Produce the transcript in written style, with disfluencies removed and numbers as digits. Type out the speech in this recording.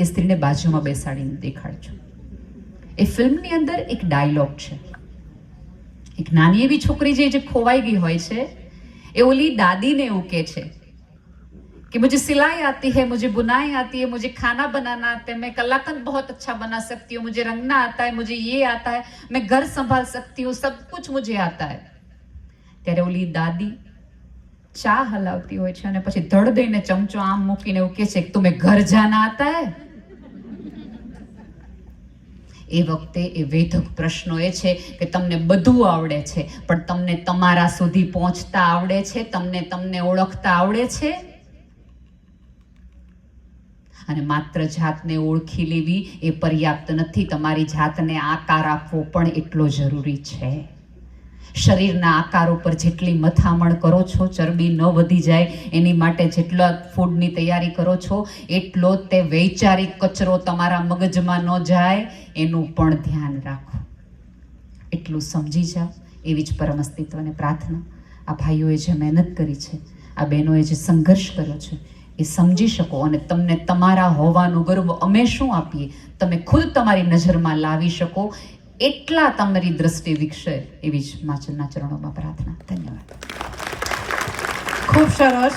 એ સ્ત્રીને બાજુમાં બેસાડીને દેખાડજો. એ ફિલ્મની અંદર એક ડાયલોગ છે. એક નાની એવી છોકરી જે ખોવાઈ ગઈ હોય છે, એ ઓલી દાદીને એવું કહે છે कि मुझे सिलाई आती है, मुझे बुनाई आती है, मुझे खाना बनाना आता है, मैं कलाकंद बहुत अच्छा बना सकती हूँ, मुझे रंगना आता है, मुझे ये आता है, मैं घर संभाल सकती हूँ, सब कुछ मुझे आता है. ત્યારે ઓલી દાદી ચા હલાવતી હોય છે અને પછી ધડ દઈને ચમચો આમ મૂકીને એવું કહે છે કે તુમે ઘર જાના આતા હે. એ વખતે એ વેધક પ્રશ્નો એ છે કે તમને બધું આવડે છે, પણ તમને તમારા સુધી પહોંચતા આવડે છે, તમને ઓળખતા આવડે છે. અને માત્ર જાતને ઓળખી લેવી એ પર્યાપ્ત નથી, તમારી જાતને આકાર આપવો પણ એટલો જરૂરી છે. શરીરના આકાર ઉપર જેટલી મથામણ કરો છો, ચરબી ન વધી જાય એની માટે જેટલા ફૂડની તૈયારી કરો છો, એટલો તે વૈચારિક કચરો તમારા મગજમાં ન જાય એનું પણ ધ્યાન રાખો. એટલું સમજી જાઓ. એવી જ પરમ અસ્તિત્વને પ્રાર્થના. આ ભાઈઓએ જે મહેનત કરી છે, આ બહેનોએ જે સંઘર્ષ કર્યો છે, એ સમજી શકો અને તમને તમારા હોવાનું ગર્વ અમે શું આપીએ તમે ખુદ તમારી નજરમાં લાવી શકો, એટલા તમારી દ્રષ્ટિ વિકસે એવી જ માચરના ચરણોમાં પ્રાર્થના. ધન્યવાદ. ખૂબ સરસ.